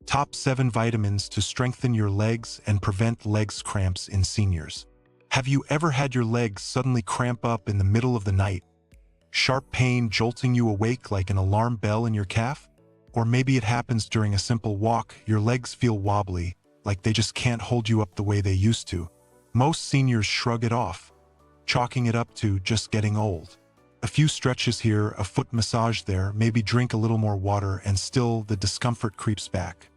Top 7 vitamins to strengthen your legs and prevent legs cramps in seniors. Have you ever had your legs suddenly cramp up in the middle of the night? Sharp pain jolting you awake like an alarm bell in your calf? Or maybe it happens during a simple walk, your legs feel wobbly, like they just can't hold you up the way they used to. Most seniors shrug it off, chalking it up to just getting old. A few stretches here, a foot massage there, maybe drink a little more water, and still the discomfort creeps back.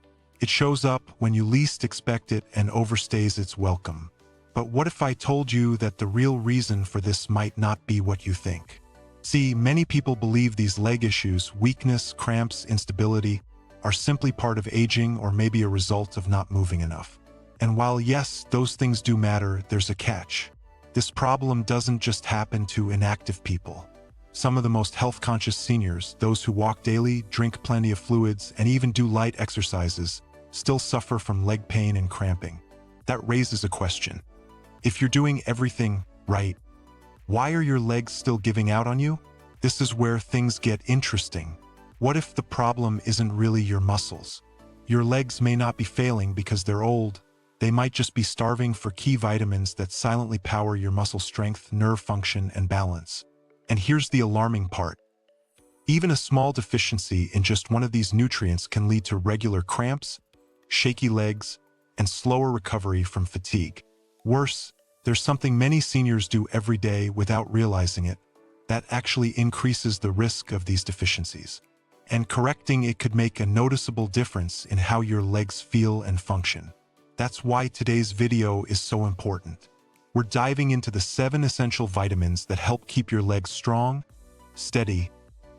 It shows up when you least expect it and overstays its welcome. But what if I told you that the real reason for this might not be what you think? See, many people believe these leg issues, weakness, cramps, instability, are simply part of aging or maybe a result of not moving enough. And while yes, those things do matter, there's a catch. This problem doesn't just happen to inactive people. Some of the most health-conscious seniors, those who walk daily, drink plenty of fluids, and even do light exercises, still suffer from leg pain and cramping. That raises a question. If you're doing everything right, why are your legs still giving out on you? This is where things get interesting. What if the problem isn't really your muscles? Your legs may not be failing because they're old. They might just be starving for key vitamins that silently power your muscle strength, nerve function, and balance. And here's the alarming part. Even a small deficiency in just one of these nutrients can lead to regular cramps, shaky legs, and slower recovery from fatigue. Worse, there's something many seniors do every day without realizing it that actually increases the risk of these deficiencies. And correcting it could make a noticeable difference in how your legs feel and function. That's why today's video is so important. We're diving into the 7 essential vitamins that help keep your legs strong, steady,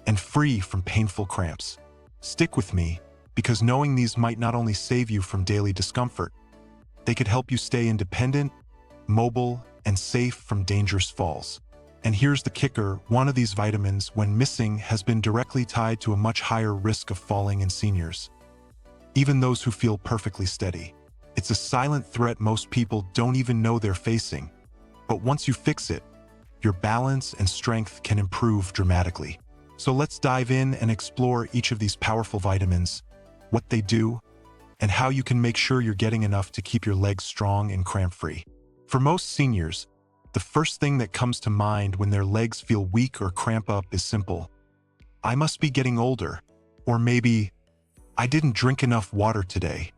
and free from painful cramps. Stick with me, because knowing these might not only save you from daily discomfort, they could help you stay independent, mobile, and safe from dangerous falls. And here's the kicker, one of these vitamins, when missing, has been directly tied to a much higher risk of falling in seniors, even those who feel perfectly steady. It's a silent threat most people don't even know they're facing. But once you fix it, your balance and strength can improve dramatically. So let's dive in and explore each of these powerful vitamins, what they do, and how you can make sure you're getting enough to keep your legs strong and cramp-free. For most seniors, the first thing that comes to mind when their legs feel weak or cramp up is simple. I must be getting older. Or maybe, I didn't drink enough water today.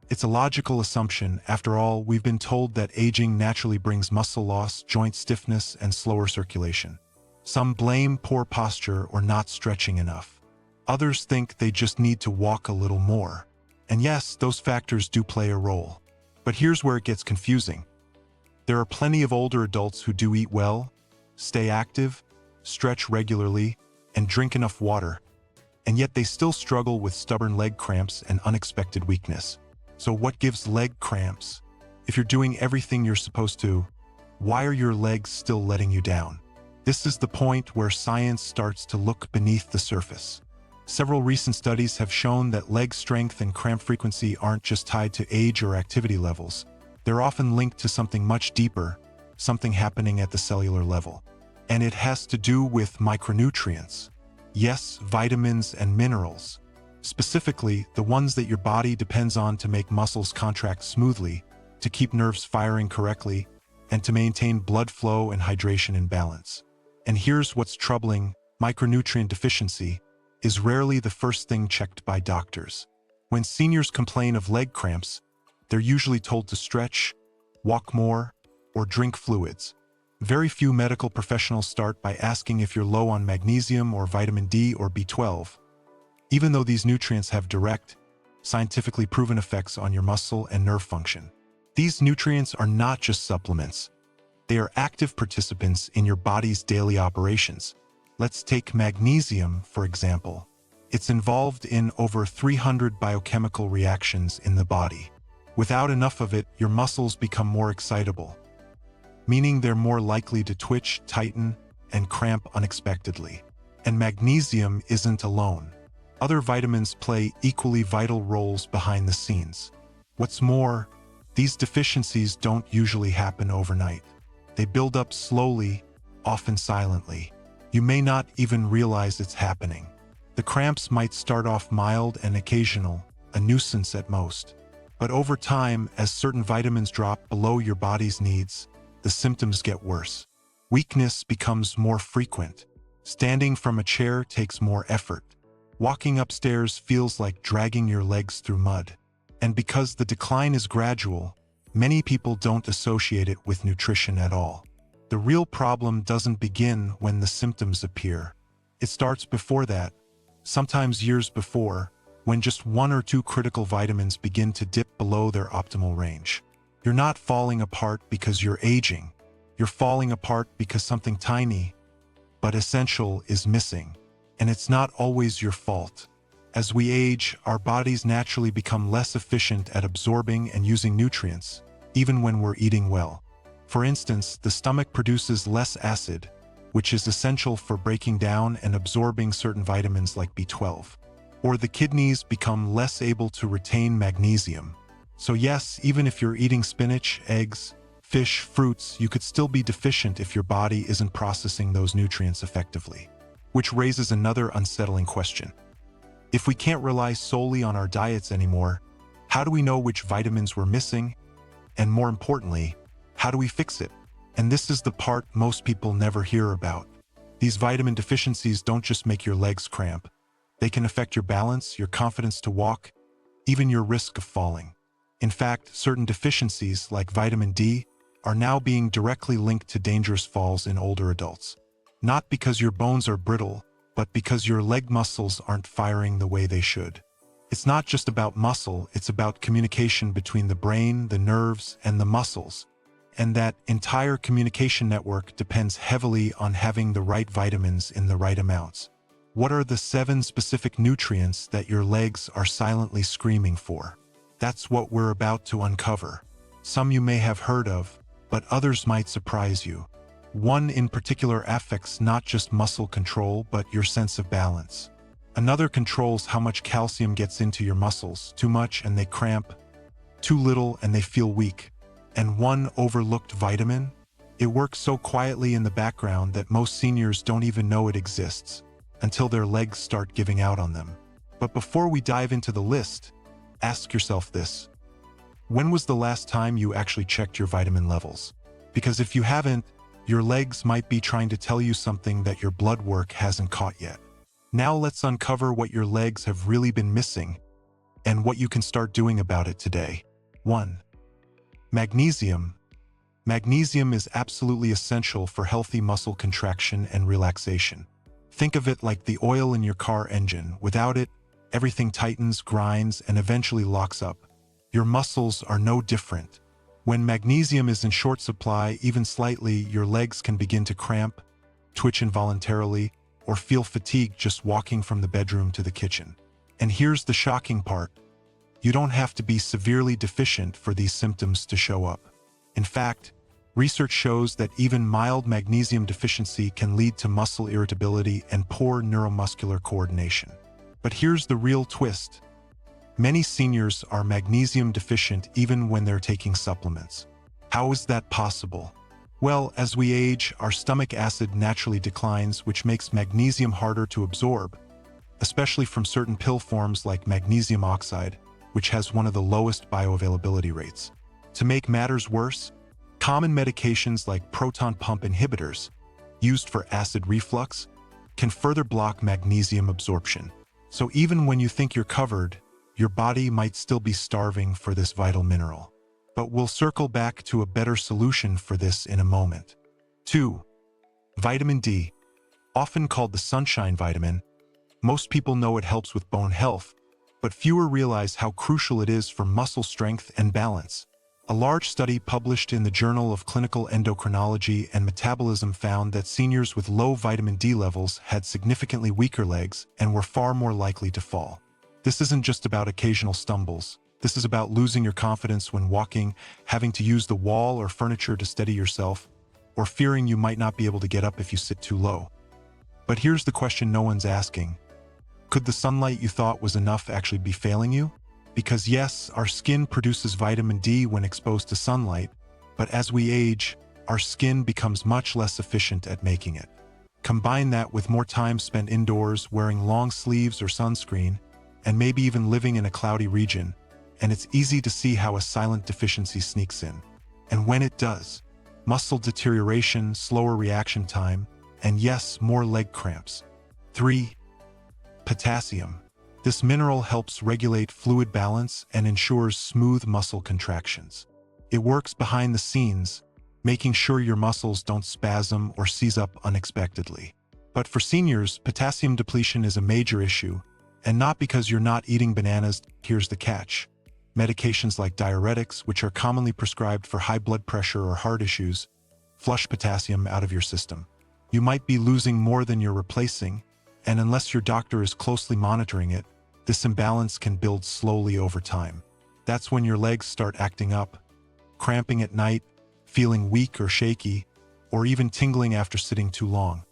It's a logical assumption. After all, we've been told that aging naturally brings muscle loss, joint stiffness, and slower circulation. Some blame poor posture or not stretching enough. Others think they just need to walk a little more. And yes, those factors do play a role. But here's where it gets confusing. There are plenty of older adults who do eat well, stay active, stretch regularly, and drink enough water. And yet they still struggle with stubborn leg cramps and unexpected weakness. So what gives leg cramps? If you're doing everything you're supposed to, why are your legs still letting you down? This is the point where science starts to look beneath the surface. Several recent studies have shown that leg strength and cramp frequency aren't just tied to age or activity levels. They're often linked to something much deeper, something happening at the cellular level. And it has to do with micronutrients. Yes, vitamins and minerals. Specifically, the ones that your body depends on to make muscles contract smoothly, to keep nerves firing correctly, and to maintain blood flow and hydration in balance. And here's what's troubling, micronutrient deficiency is rarely the first thing checked by doctors. When seniors complain of leg cramps, they're usually told to stretch, walk more, or drink fluids. Very few medical professionals start by asking if you're low on magnesium or vitamin D or B12, even though these nutrients have direct, scientifically proven effects on your muscle and nerve function. These nutrients are not just supplements. They are active participants in your body's daily operations. Let's take magnesium, for example. It's involved in over 300 biochemical reactions in the body. Without enough of it, your muscles become more excitable, meaning they're more likely to twitch, tighten, and cramp unexpectedly. And magnesium isn't alone. Other vitamins play equally vital roles behind the scenes. What's more, these deficiencies don't usually happen overnight. They build up slowly, often silently. You may not even realize it's happening. The cramps might start off mild and occasional, a nuisance at most. But over time, as certain vitamins drop below your body's needs, the symptoms get worse. Weakness becomes more frequent. Standing from a chair takes more effort. Walking upstairs feels like dragging your legs through mud. And because the decline is gradual, many people don't associate it with nutrition at all. The real problem doesn't begin when the symptoms appear. It starts before that, sometimes years before, when just one or two critical vitamins begin to dip below their optimal range. You're not falling apart because you're aging. You're falling apart because something tiny, but essential is missing. And it's not always your fault. As we age, our bodies naturally become less efficient at absorbing and using nutrients, even when we're eating well. For instance, the stomach produces less acid, which is essential for breaking down and absorbing certain vitamins like B12. Or the kidneys become less able to retain magnesium. So yes, even if you're eating spinach, eggs, fish, fruits, you could still be deficient if your body isn't processing those nutrients effectively. Which raises another unsettling question. If we can't rely solely on our diets anymore, how do we know which vitamins we're missing? And more importantly, how do we fix it? And this is the part most people never hear about. These vitamin deficiencies don't just make your legs cramp. They can affect your balance, your confidence to walk, even your risk of falling. In fact, certain deficiencies, like vitamin D, are now being directly linked to dangerous falls in older adults. Not because your bones are brittle, but because your leg muscles aren't firing the way they should. It's not just about muscle, it's about communication between the brain, the nerves, and the muscles. And that entire communication network depends heavily on having the right vitamins in the right amounts. What are the 7 specific nutrients that your legs are silently screaming for? That's what we're about to uncover. Some you may have heard of, but others might surprise you. One in particular affects not just muscle control, but your sense of balance. Another controls how much calcium gets into your muscles. Too much and they cramp, too little and they feel weak. And one overlooked vitamin? It works so quietly in the background that most seniors don't even know it exists until their legs start giving out on them. But before we dive into the list, ask yourself this. When was the last time you actually checked your vitamin levels? Because if you haven't, your legs might be trying to tell you something that your blood work hasn't caught yet. Now let's uncover what your legs have really been missing and what you can start doing about it today. 1. Magnesium. Magnesium is absolutely essential for healthy muscle contraction and relaxation. Think of it like the oil in your car engine. Without it, everything tightens, grinds, and eventually locks up. Your muscles are no different. When magnesium is in short supply, even slightly, your legs can begin to cramp, twitch involuntarily, or feel fatigued just walking from the bedroom to the kitchen. And here's the shocking part. You don't have to be severely deficient for these symptoms to show up. In fact, research shows that even mild magnesium deficiency can lead to muscle irritability and poor neuromuscular coordination. But here's the real twist. Many seniors are magnesium deficient even when they're taking supplements. How is that possible? Well, as we age, our stomach acid naturally declines, which makes magnesium harder to absorb, especially from certain pill forms like magnesium oxide, which has one of the lowest bioavailability rates. To make matters worse, common medications like proton pump inhibitors, used for acid reflux, can further block magnesium absorption. So even when you think you're covered, your body might still be starving for this vital mineral. But we'll circle back to a better solution for this in a moment. 2. Vitamin D. Often called the sunshine vitamin, most people know it helps with bone health, but fewer realize how crucial it is for muscle strength and balance. A large study published in the Journal of Clinical Endocrinology and Metabolism found that seniors with low vitamin D levels had significantly weaker legs and were far more likely to fall. This isn't just about occasional stumbles. This is about losing your confidence when walking, having to use the wall or furniture to steady yourself, or fearing you might not be able to get up if you sit too low. But here's the question no one's asking. Could the sunlight you thought was enough actually be failing you? Because yes, our skin produces vitamin D when exposed to sunlight, but as we age, our skin becomes much less efficient at making it. Combine that with more time spent indoors wearing long sleeves or sunscreen, and maybe even living in a cloudy region, and it's easy to see how a silent deficiency sneaks in. And when it does, muscle deterioration, slower reaction time, and yes, more leg cramps. 3. Potassium. This mineral helps regulate fluid balance and ensures smooth muscle contractions. It works behind the scenes, making sure your muscles don't spasm or seize up unexpectedly. But for seniors, potassium depletion is a major issue, and not because you're not eating bananas. Here's the catch. Medications like diuretics, which are commonly prescribed for high blood pressure or heart issues, flush potassium out of your system. You might be losing more than you're replacing, and unless your doctor is closely monitoring it, this imbalance can build slowly over time. That's when your legs start acting up, cramping at night, feeling weak or shaky, or even tingling after sitting too long.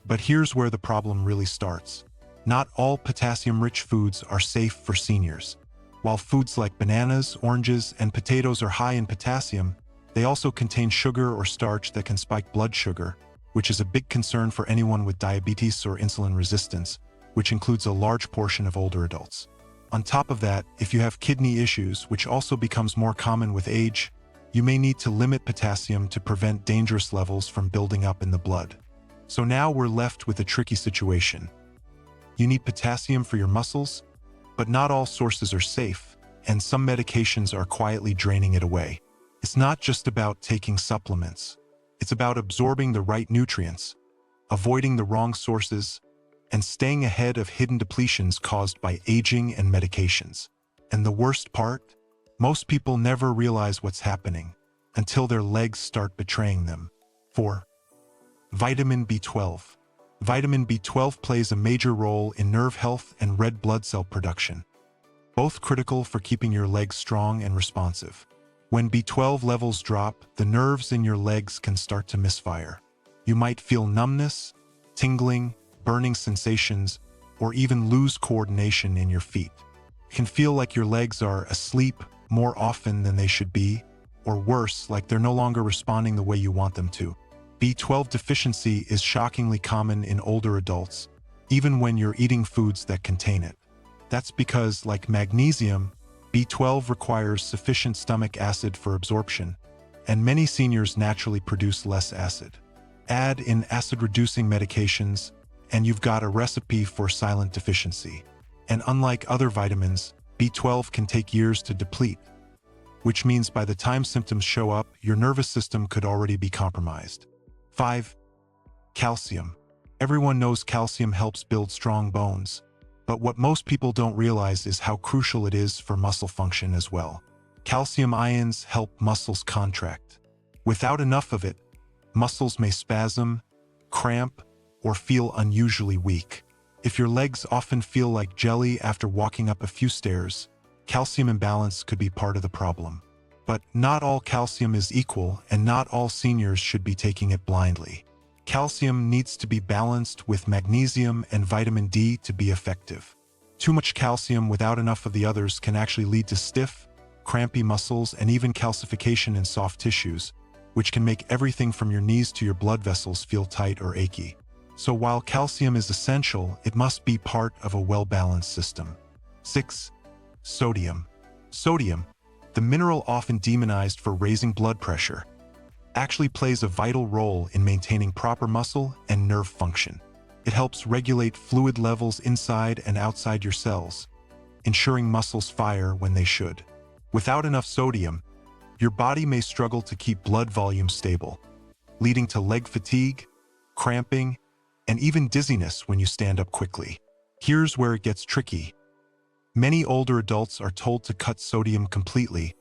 But here's where the problem really starts. Not all potassium-rich foods are safe for seniors. While foods like bananas, oranges, and potatoes are high in potassium, they also contain sugar or starch that can spike blood sugar, which is a big concern for anyone with diabetes or insulin resistance, which includes a large portion of older adults. On top of that, if you have kidney issues, which also becomes more common with age, you may need to limit potassium to prevent dangerous levels from building up in the blood. So now we're left with a tricky situation. You need potassium for your muscles, but not all sources are safe, and some medications are quietly draining it away. It's not just about taking supplements. It's about absorbing the right nutrients, avoiding the wrong sources, and staying ahead of hidden depletions caused by aging and medications. And the worst part? Most people never realize what's happening until their legs start betraying them. 4. Vitamin B12. Vitamin B12 plays a major role in nerve health and red blood cell production, both critical for keeping your legs strong and responsive. When B12 levels drop, the nerves in your legs can start to misfire. You might feel numbness, tingling, burning sensations, or even lose coordination in your feet. It can feel like your legs are asleep more often than they should be, or worse, like they're no longer responding the way you want them to. B12 deficiency is shockingly common in older adults, even when you're eating foods that contain it. That's because, like magnesium, B12 requires sufficient stomach acid for absorption, and many seniors naturally produce less acid. Add in acid-reducing medications, and you've got a recipe for silent deficiency. And unlike other vitamins, B12 can take years to deplete, which means by the time symptoms show up, your nervous system could already be compromised. 5. Calcium. Everyone knows calcium helps build strong bones, but what most people don't realize is how crucial it is for muscle function as well. Calcium ions help muscles contract. Without enough of it, muscles may spasm, cramp, or feel unusually weak. If your legs often feel like jelly after walking up a few stairs, calcium imbalance could be part of the problem. But not all calcium is equal, and not all seniors should be taking it blindly. Calcium needs to be balanced with magnesium and vitamin D to be effective. Too much calcium without enough of the others can actually lead to stiff, crampy muscles and even calcification in soft tissues, which can make everything from your knees to your blood vessels feel tight or achy. So while calcium is essential, it must be part of a well-balanced system. 6. Sodium. Sodium, the mineral often demonized for raising blood pressure, actually plays a vital role in maintaining proper muscle and nerve function. It helps regulate fluid levels inside and outside your cells, ensuring muscles fire when they should. Without enough sodium, your body may struggle to keep blood volume stable, leading to leg fatigue, cramping, and even dizziness when you stand up quickly. Here's where it gets tricky. Many older adults are told to cut sodium completely,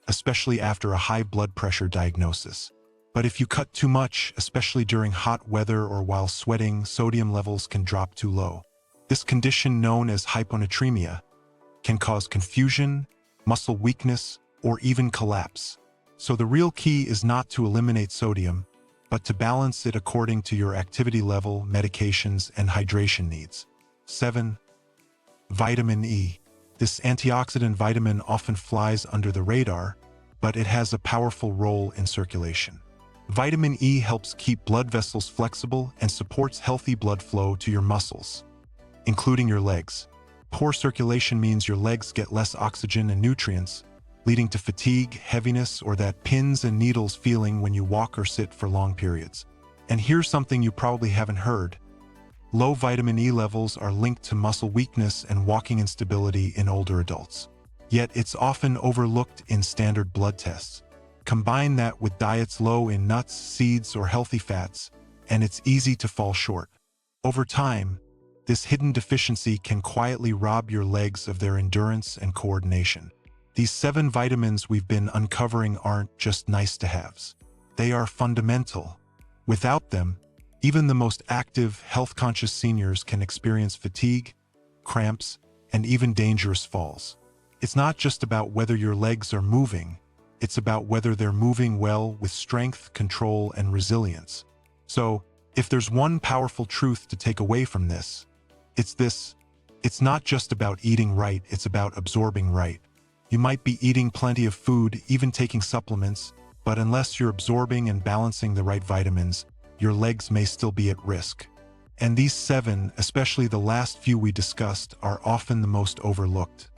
especially after a high blood pressure diagnosis. But if you cut too much, especially during hot weather or while sweating, sodium levels can drop too low. This condition, known as hyponatremia, can cause confusion, muscle weakness, or even collapse. So the real key is not to eliminate sodium, but to balance it according to your activity level, medications, and hydration needs. 7. Vitamin E. This antioxidant vitamin often flies under the radar, but it has a powerful role in circulation. Vitamin E helps keep blood vessels flexible and supports healthy blood flow to your muscles, including your legs. Poor circulation means your legs get less oxygen and nutrients, leading to fatigue, heaviness, or that pins and needles feeling when you walk or sit for long periods. And here's something you probably haven't heard. Low vitamin E levels are linked to muscle weakness and walking instability in older adults. Yet it's often overlooked in standard blood tests. Combine that with diets low in nuts, seeds, or healthy fats, and it's easy to fall short. Over time, this hidden deficiency can quietly rob your legs of their endurance and coordination. These 7 vitamins we've been uncovering aren't just nice-to-haves. They are fundamental. Without them, even the most active, health-conscious seniors can experience fatigue, cramps, and even dangerous falls. It's not just about whether your legs are moving, it's about whether they're moving well with strength, control, and resilience. So, if there's one powerful truth to take away from this, it's this: it's not just about eating right, it's about absorbing right. You might be eating plenty of food, even taking supplements, but unless you're absorbing and balancing the right vitamins, your legs may still be at risk. And these 7, especially the last few we discussed, are often the most overlooked.